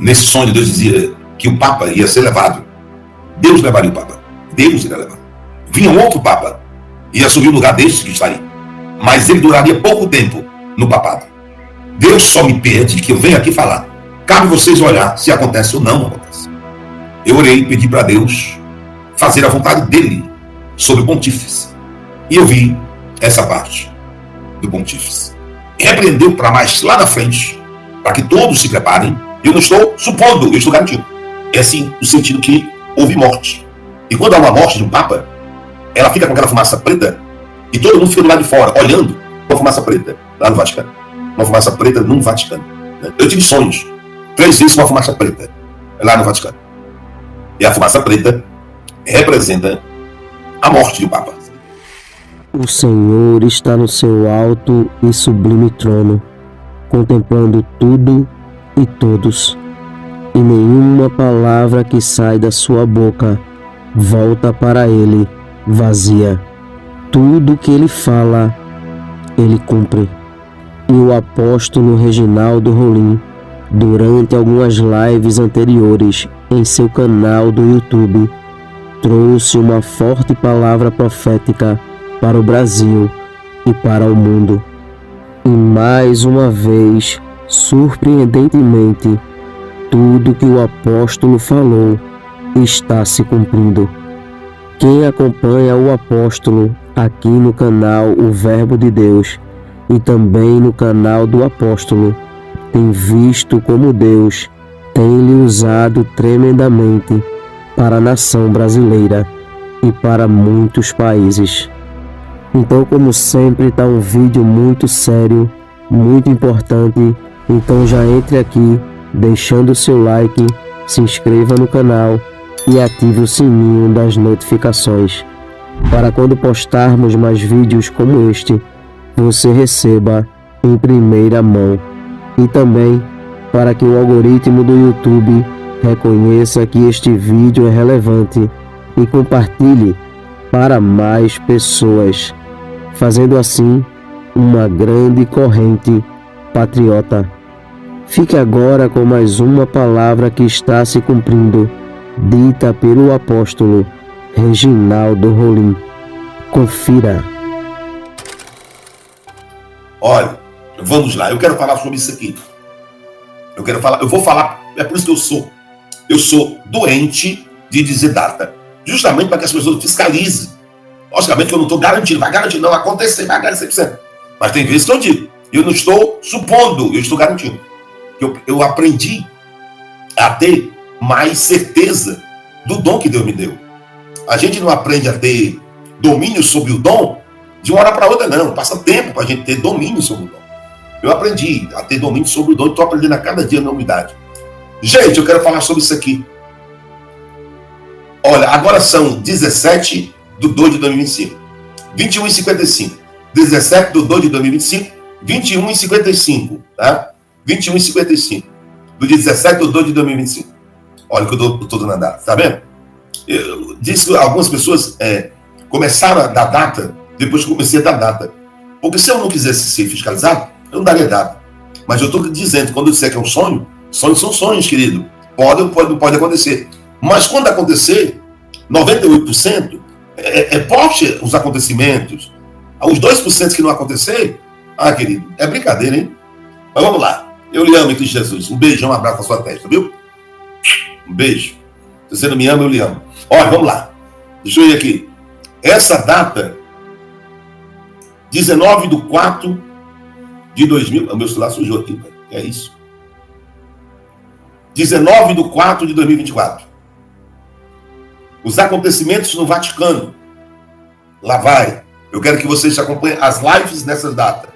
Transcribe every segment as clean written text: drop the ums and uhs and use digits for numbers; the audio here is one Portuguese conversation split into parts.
Nesse sonho, Deus dizia que o Papa ia ser levado. Deus levaria o Papa. Deus iria levar. Vinha um outro Papa, ia assumir o lugar deste que está aí. Mas ele duraria pouco tempo no papado. Deus só me pede que eu venha aqui falar. Cabe vocês olhar se acontece ou não acontece. Eu orei e pedi para Deus fazer a vontade dele sobre o pontífice. E eu vi essa parte do pontífice. Repreendeu para mais lá na frente, para que todos se preparem. Eu não estou supondo, eu estou garantindo. É assim o sentido que houve morte. E quando há uma morte de um Papa, ela fica com aquela fumaça preta e todo mundo fica do lado de fora, olhando com a fumaça preta lá no Vaticano. Uma fumaça preta no Vaticano. Eu tive sonhos 3 vezes com a fumaça preta lá no Vaticano. E a fumaça preta representa a morte do Papa. O Senhor está no seu alto e sublime trono, contemplando tudo e todos, e nenhuma palavra que sai da sua boca volta para ele vazia. Tudo que ele fala, ele cumpre. E o apóstolo Reginaldo Rolim, durante algumas lives anteriores em seu canal do YouTube, trouxe uma forte palavra profética para o Brasil e para o mundo. E mais uma vez, surpreendentemente, tudo que o apóstolo falou está se cumprindo. Quem acompanha o apóstolo aqui no canal O Verbo de Deus e também no canal do apóstolo tem visto como Deus tem lhe usado tremendamente para a nação brasileira e para muitos países. Então, como sempre, está um vídeo muito sério, muito importante. Então já entre aqui, deixando o seu like, se inscreva no canal e ative o sininho das notificações, para quando postarmos mais vídeos como este, você receba em primeira mão. E também para que o algoritmo do YouTube reconheça que este vídeo é relevante e compartilhe para mais pessoas, fazendo assim uma grande corrente patriota. Fique agora com mais uma palavra que está se cumprindo, dita pelo apóstolo Reginaldo Rolim. Confira. Olha, vamos lá, eu quero falar sobre isso aqui. Eu vou falar, é por isso que eu sou doente de dizer data, justamente para que as pessoas fiscalizem. Logicamente que eu não estou garantindo, vai garantir, não acontecer, vai garantir 100%. Mas tem vezes que eu digo, eu não estou supondo, eu estou garantindo. Eu aprendi a ter mais certeza do dom que Deus me deu. A gente não aprende a ter domínio sobre o dom de uma hora para outra, não. Passa tempo para a gente ter domínio sobre o dom. Eu aprendi a ter domínio sobre o dom e estou aprendendo a cada dia na humildade. Gente, eu quero falar sobre isso aqui. Olha, agora são 17 de 2 de 2025. 21h55. 17 de 2 de 2025. 21h55. Tá? 21h55. Do dia 17 de 2 de 2025. Olha o que eu estou dando a data. Tá vendo? Eu disse que algumas pessoas começaram a dar data depois que eu comecei a dar data. Porque se eu não quisesse ser fiscalizado, eu não daria data. Mas eu estou dizendo, quando eu disser que é um sonho, sonhos são sonhos, querido. Pode acontecer. Mas quando acontecer, 98% poste os acontecimentos. Os 2% que não acontecer, querido, é brincadeira, hein? Mas vamos lá. Eu lhe amo em Cristo Jesus. Um beijão, um abraço na sua testa, viu? Um beijo. Se você não me ama, eu lhe amo. Olha, vamos lá. Deixa eu ir aqui. Essa data, 19/4 de 2000... O meu celular sujou aqui, pai. É isso. 19/4 de 2024. Os acontecimentos no Vaticano. Lá vai. Eu quero que vocês acompanhem as lives nessas datas.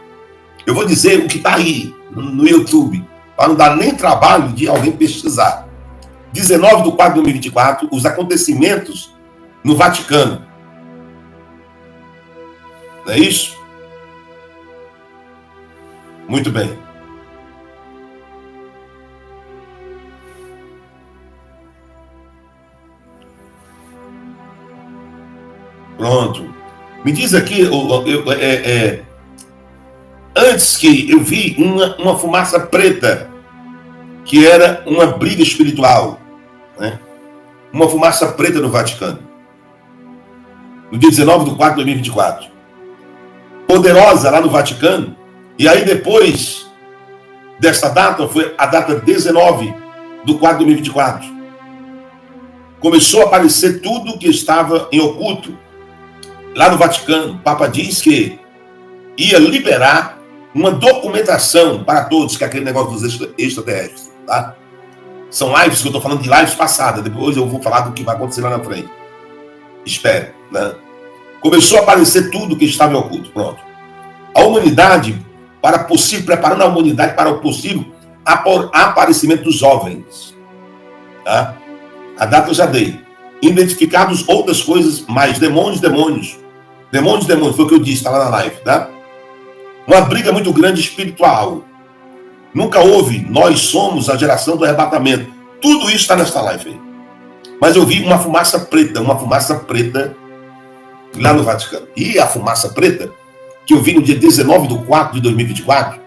Eu vou dizer o que está aí no YouTube, para não dar nem trabalho de alguém pesquisar. 19/4 de 2024, os acontecimentos no Vaticano. Não é isso? Muito bem. Pronto. Me diz aqui, antes que eu vi uma fumaça preta que era uma briga espiritual, né? Uma fumaça preta no Vaticano, no dia 19/4/2024. Poderosa lá no Vaticano, e aí depois desta data, foi a data 19/4/2024, começou a aparecer tudo que estava em oculto lá no Vaticano. O Papa diz que ia liberar uma documentação para todos, que é aquele negócio dos extraterrestres, tá? São lives que eu estou falando de lives passadas, depois eu vou falar do que vai acontecer lá na frente. Espero, né? Começou a aparecer tudo que estava em oculto, pronto. A humanidade, preparando a humanidade para o possível aparecimento dos jovens, tá? A data eu já dei. Identificados outras coisas mais, demônios, foi o que eu disse, está lá na live, tá? Uma briga muito grande espiritual. Nunca houve, nós somos a geração do arrebatamento. Tudo isso está nesta live aí. Mas eu vi uma fumaça preta lá no Vaticano. E a fumaça preta, que eu vi no dia 19/4/2024,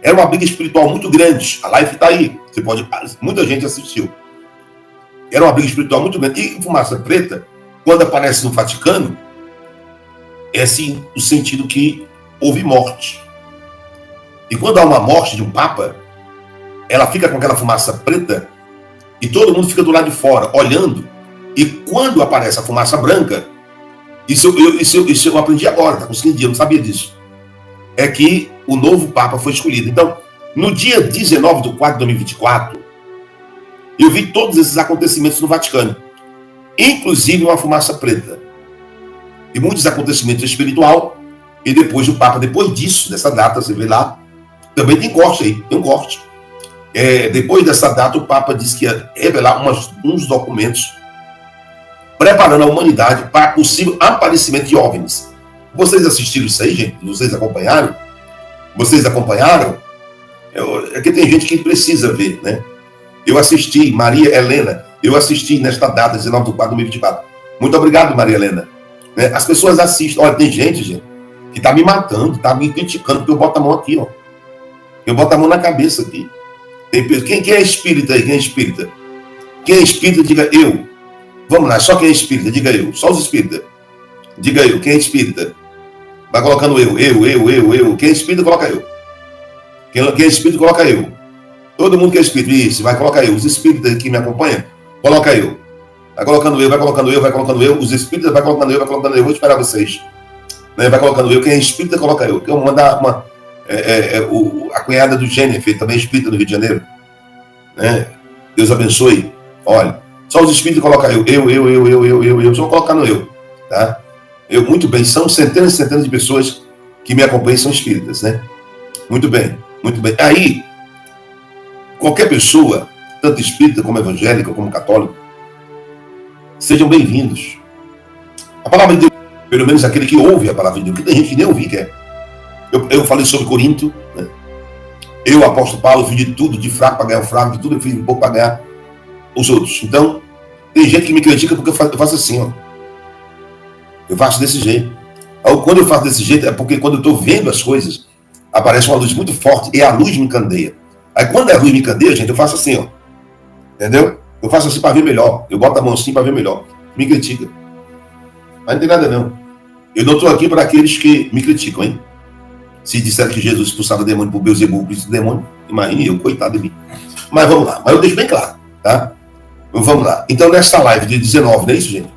era uma briga espiritual muito grande. A live está aí. Muita gente assistiu. Era uma briga espiritual muito grande. E fumaça preta, quando aparece no Vaticano, é assim o sentido que houve morte. E quando há uma morte de um papa, ela fica com aquela fumaça preta e todo mundo fica do lado de fora, olhando. E quando aparece a fumaça branca, isso eu aprendi agora, está com 15 dias, eu não sabia disso. É que o novo papa foi escolhido. Então, no dia 19/4/2024, eu vi todos esses acontecimentos no Vaticano, inclusive uma fumaça preta. E muitos acontecimentos espiritual. E depois o Papa, depois disso, dessa data, você vê lá, também tem corte aí, tem um corte. Depois dessa data, o Papa disse que ia revelar uns documentos preparando a humanidade para possível aparecimento de OVNIs. Vocês assistiram isso aí, gente? Vocês acompanharam? É que tem gente que precisa ver, né? Eu assisti, Maria Helena, nesta data, 19/4/2024. Muito obrigado, Maria Helena. As pessoas assistem. Olha, tem gente, que está me matando, está me criticando, porque eu boto a mão aqui, ó. Eu boto a mão na cabeça aqui. Quem é espírita aí? Quem é espírita? Quem é espírita, diga eu. Vamos lá, só quem é espírita, diga eu. Só os espíritas. Diga eu, quem é espírita? Vai colocando eu. Quem é espírita, coloca eu. Quem é espírita, coloca eu. Todo mundo que é espírita, isso, vai colocar eu. Os espíritas que me acompanham, coloca eu. Vai colocando eu. Os espíritas vai colocando eu. Vou esperar vocês. Vai colocando eu. Quem é espírita, coloca eu. Eu vou mandar a cunhada do Jennifer, também espírita no Rio de Janeiro. Deus abençoe. Olha, só os espíritos colocam eu. Só vou colocar no eu. Tá? Muito bem. São centenas e centenas de pessoas que me acompanham, são espíritas, né? Muito bem. Aí, qualquer pessoa, tanto espírita como evangélica, como católica, sejam bem-vindos. A palavra de Deus, pelo menos aquele que ouve a palavra de Deus, porque tem gente que nem ouve, quer. Eu falei sobre Corinto, né? Eu, apóstolo Paulo, fiz de tudo, de fraco para ganhar o fraco, de tudo eu fiz um pouco para ganhar os outros. Então, tem gente que me critica porque eu faço assim, ó. Eu faço desse jeito. Quando eu faço desse jeito, é porque quando eu estou vendo as coisas, aparece uma luz muito forte e a luz me encandeia. Aí quando a luz me encandeia, gente, eu faço assim, ó. Entendeu? Eu faço assim para ver melhor. Eu boto a mão assim para ver melhor. Me critica. Mas não tem nada não. Eu não estou aqui para aqueles que me criticam, hein? Se disseram que Jesus expulsava demônio por Beelzebub, por demônio, imagine eu, coitado de mim. Mas vamos lá. Mas eu deixo bem claro, tá? Vamos lá. Então, nessa live de 19, não é isso, gente?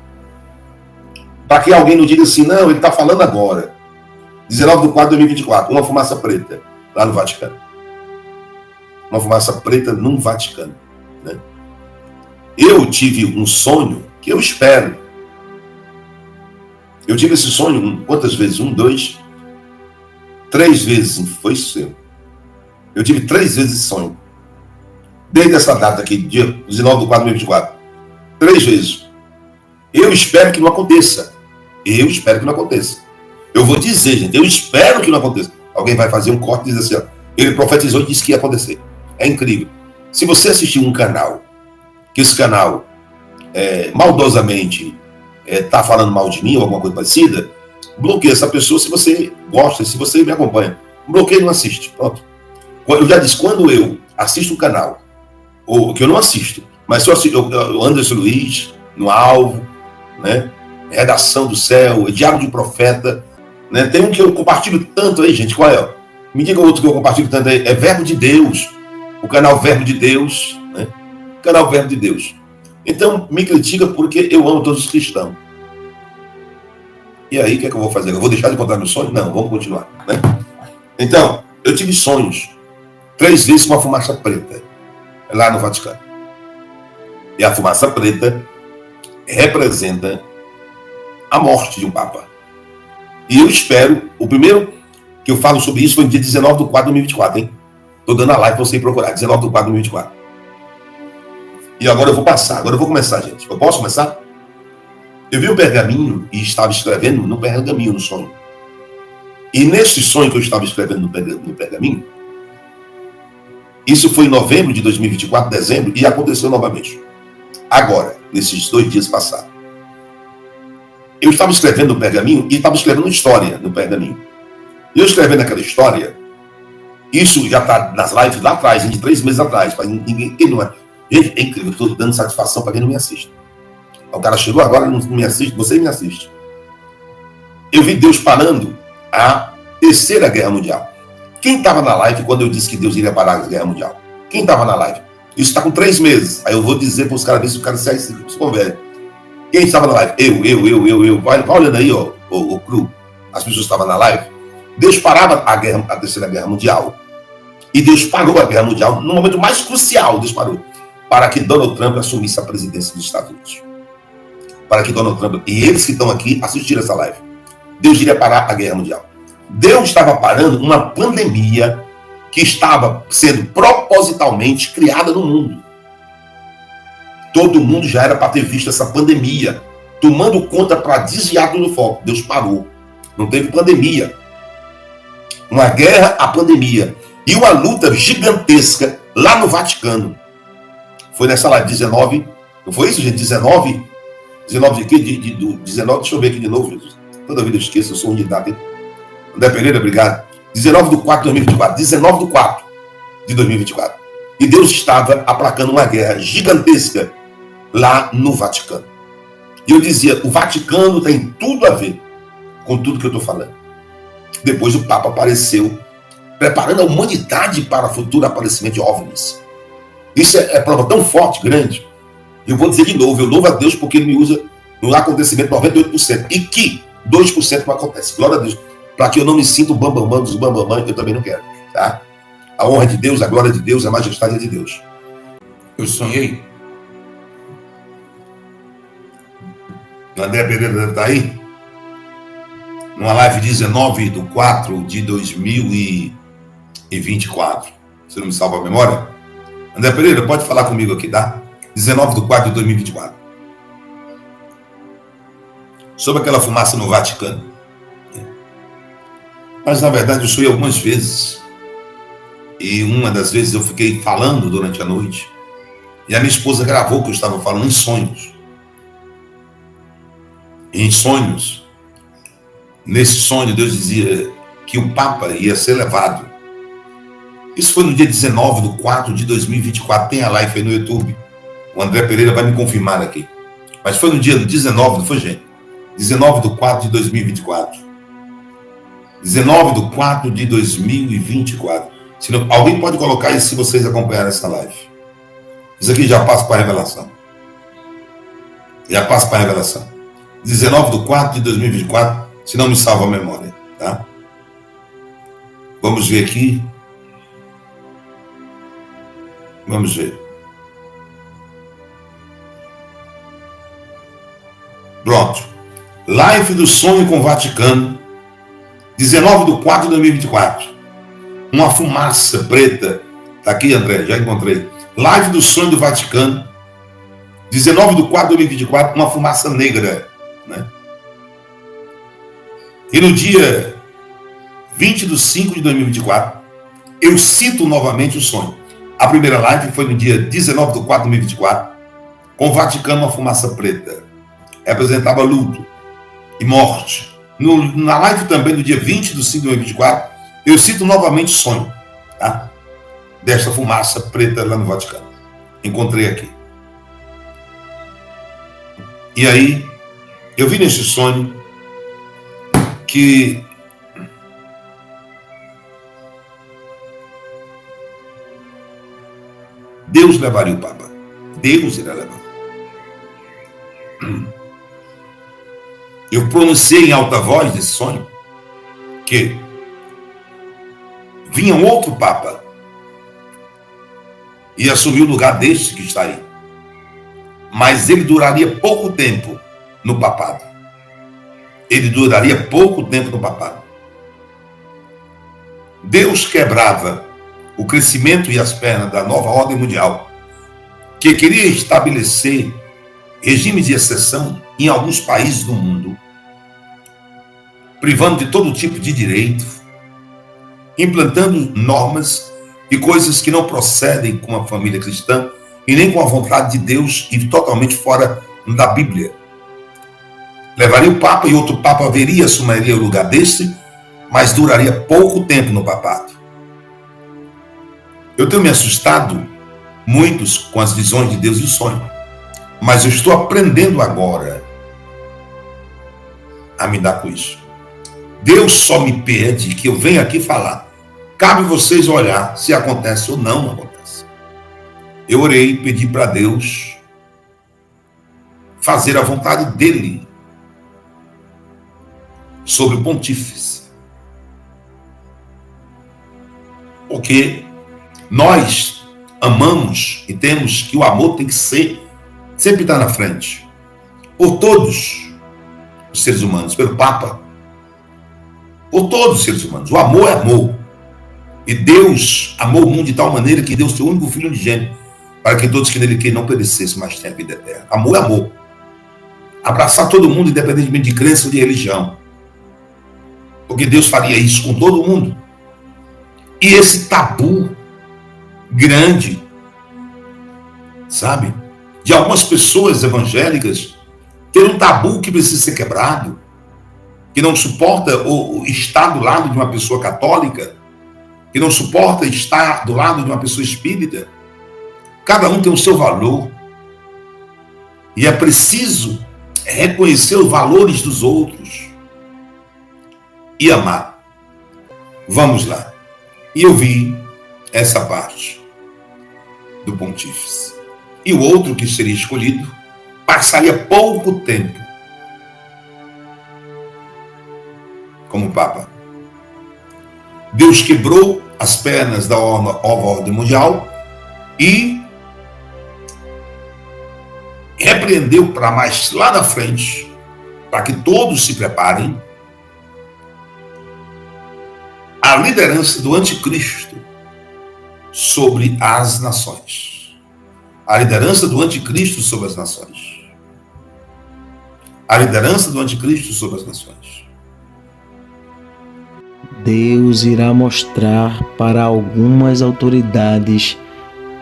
Para que alguém não diga assim, não, ele está falando agora. 19/4/2024, uma fumaça preta, lá no Vaticano. Uma fumaça preta no Vaticano, né? Eu tive um sonho que eu espero. Eu tive esse sonho, quantas vezes? 1, 2, 3 vezes, foi seu. Eu tive 3 vezes esse sonho. Desde essa data aqui, dia 19/4/2024. 3 vezes. Eu espero que não aconteça. Eu vou dizer, gente, eu espero que não aconteça. Alguém vai fazer um corte e dizer assim, ó, ele profetizou e disse que ia acontecer. É incrível. Se você assistir um canal, que esse canal maldosamente está falando mal de mim ou alguma coisa parecida, bloqueia essa pessoa se você gosta, se você me acompanha. Bloqueia e não assiste. Pronto. Eu já disse, quando eu assisto um canal ou que eu não assisto, mas eu assisto, o Anderson Luiz, no Alvo, né? Redação do Céu, Diário de Profeta, né? Tem um que eu compartilho tanto aí, gente, qual é? Me diga outro que eu compartilho tanto aí, é Verbo de Deus, o canal Verbo de Deus, né? Canal Verbo de Deus. Então, me critica porque eu amo todos os cristãos. E aí, o que é que eu vou fazer? Eu vou deixar de contar meus sonhos? Não, vamos continuar, né? Então, eu tive sonhos 3 vezes com a fumaça preta, lá no Vaticano. E a fumaça preta representa a morte de um Papa. E eu espero, o primeiro que eu falo sobre isso foi no dia 19/4/2024, hein? Estou dando a live para você ir procurar, 19/4/2024. E agora eu vou passar, agora eu vou começar, gente. Eu posso começar? Eu vi um pergaminho e estava escrevendo no pergaminho, no sonho. E nesse sonho que eu estava escrevendo no pergaminho, isso foi em novembro de 2024, dezembro, e aconteceu novamente. Agora, nesses 2 dias passados. Eu estava escrevendo no pergaminho e estava escrevendo uma história no pergaminho. E eu escrevendo aquela história, isso já está nas lives lá atrás, de 3 meses atrás, para ninguém, quem não é. Gente, é incrível, estou dando satisfação para quem não me assiste. O cara chegou agora, não me assiste, você me assiste. Eu vi Deus parando a Terceira Guerra Mundial. Quem estava na live quando eu disse que Deus iria parar a Guerra Mundial? Quem estava na live? Isso está com 3 meses. Aí eu vou dizer para os caras ver se o cara se converte. Quem estava na live? Eu. Vai olhando aí, ó, o cru. As pessoas estavam na live. Deus parava a Terceira Guerra Mundial. E Deus parou a Guerra Mundial no momento mais crucial. Deus parou para que Donald Trump assumisse a presidência dos Estados Unidos. Para que Donald Trump, e eles que estão aqui, assistiram essa live. Deus iria parar a Guerra Mundial. Deus estava parando uma pandemia que estava sendo propositalmente criada no mundo. Todo mundo já era para ter visto essa pandemia, tomando conta para desviar do foco. Deus parou. Não teve pandemia. Uma guerra à pandemia. E uma luta gigantesca lá no Vaticano. Foi nessa live 19, não foi isso, gente? 19 de quê? 19, deixa eu ver aqui de novo, Jesus. Toda vida eu esqueço, eu sou um de data, hein? André Pereira, obrigado. 19/4/2024. 19/4/2024. E Deus estava aplacando uma guerra gigantesca lá no Vaticano. E eu dizia, o Vaticano tem tudo a ver com tudo que eu estou falando. Depois o Papa apareceu, preparando a humanidade para o futuro aparecimento de OVNIs. Isso é prova tão forte, grande. Eu vou dizer de novo, eu louvo a Deus porque Ele me usa no acontecimento 98%. E que 2% não acontece. Glória a Deus. Para que eu não me sinta o bambambam dos bambambam, eu também não quero. Tá? A honra de Deus, a glória de Deus, a majestade de Deus. Eu sonhei. O André Pereira está aí? Numa live 19/4/2024. Você não me salva a memória? André Pereira, pode falar comigo aqui, tá? 19/4/2024. Sobre aquela fumaça no Vaticano. Mas, na verdade, eu sonhei algumas vezes. E uma das vezes eu fiquei falando durante a noite. E a minha esposa gravou que eu estava falando em sonhos. Em sonhos. Nesse sonho, Deus dizia que o Papa ia ser levado. Isso foi no dia 19/4/2024. Tem a live aí no YouTube. O André Pereira vai me confirmar aqui. Mas foi no dia 19, não foi, gente? 19/4/2024. 19/4/2024. Alguém pode colocar isso se vocês acompanharem essa live. Isso aqui já passa para a revelação. Já passa para a revelação. 19/4/2024, se não me salva a memória. Tá? Vamos ver aqui. Vamos ver. Pronto. Live do sonho com o Vaticano. 19/4/2024. Uma fumaça preta. Tá aqui, André, já encontrei. Live do sonho do Vaticano. 19/4/2024. Uma fumaça negra. Né? E no dia 20/5/2024, eu cito novamente o sonho. A primeira live foi no dia 19/4/2024, com o Vaticano, uma fumaça preta. Representava luto e morte. Na live também do dia 20/5/2024, eu cito novamente o sonho, tá? Desta fumaça preta lá no Vaticano. encontrei aqui. E aí, eu vi nesse sonho que Deus levaria o Papa. Deus irá levar. Eu pronunciei em alta voz nesse sonho que vinha um outro Papa e assumir o lugar deste que está aí. Mas ele duraria pouco tempo no papado. Ele duraria pouco tempo no papado. Deus quebrava o crescimento e as pernas da nova ordem mundial, que queria estabelecer regimes de exceção em alguns países do mundo, privando de todo tipo de direito, implantando normas e coisas que não procedem com a família cristã e nem com a vontade de Deus e totalmente fora da Bíblia. Levaria o Papa e outro Papa viria, assumiria o lugar desse, mas duraria pouco tempo no papado. Eu tenho me assustado muitos com as visões de Deus e o sonho, mas eu estou aprendendo agora a me dar com isso. Deus só me pede que eu venha aqui falar. Cabe vocês olhar se acontece ou não acontece. Eu orei e pedi para Deus fazer a vontade dele sobre o pontífice. Porque nós amamos e temos que o amor tem que ser, sempre estar na frente. Por todos os seres humanos, pelo Papa, por todos os seres humanos. O amor é amor. E Deus amou o mundo de tal maneira que deu seu único filho unigênito, para que todos que nele queiram não perecessem, mas tenham a vida eterna. Amor é amor. Abraçar todo mundo, independentemente de crença ou de religião. Porque Deus faria isso com todo mundo. E esse tabu grande, sabe, de algumas pessoas evangélicas, ter um tabu que precisa ser quebrado, que não suporta ou estar do lado de uma pessoa católica, que não suporta estar do lado de uma pessoa espírita. Cada um tem o seu valor. E é preciso reconhecer os valores dos outros e amar. Vamos lá. E eu vi essa parte do pontífice. E o outro que seria escolhido passaria pouco tempo como Papa. Deus quebrou as pernas da nova ordem mundial e repreendeu para mais lá na frente, para que todos se preparem, a liderança do anticristo sobre as nações. A liderança do anticristo sobre as nações. A liderança do anticristo sobre as nações. Deus irá mostrar para algumas autoridades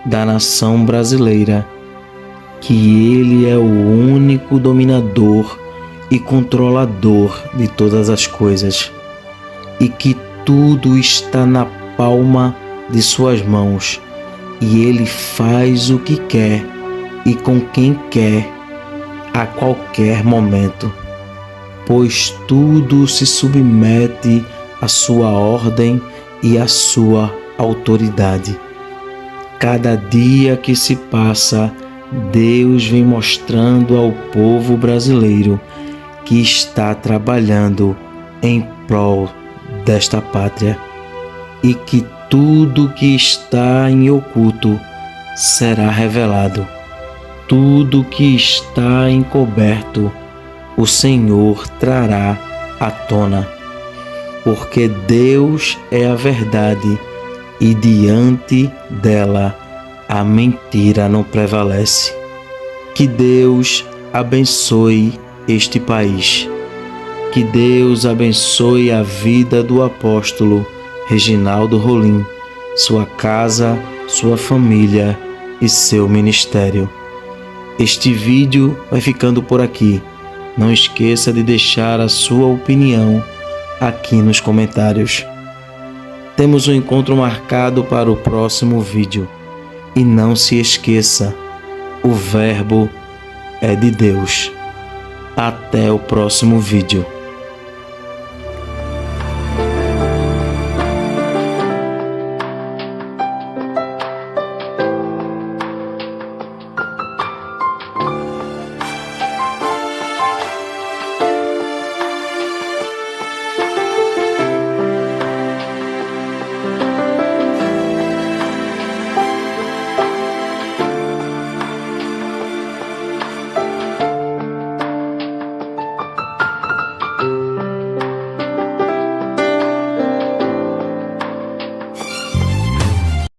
da nação brasileira que Ele é o único dominador e controlador de todas as coisas e que tudo está na palma de suas mãos e Ele faz o que quer e com quem quer a qualquer momento, pois tudo se submete à sua ordem e à sua autoridade. Cada dia que se passa, Deus vem mostrando ao povo brasileiro que está trabalhando em prol desta pátria e que tudo que está em oculto será revelado. Tudo que está encoberto, o Senhor trará à tona. Porque Deus é a verdade e diante dela a mentira não prevalece. Que Deus abençoe este país. Que Deus abençoe a vida do apóstolo Reginaldo Rolim, sua casa, sua família e seu ministério. Este vídeo vai ficando por aqui. Não esqueça de deixar a sua opinião aqui nos comentários. Temos um encontro marcado para o próximo vídeo. E não se esqueça, o Verbo é de Deus. Até o próximo vídeo.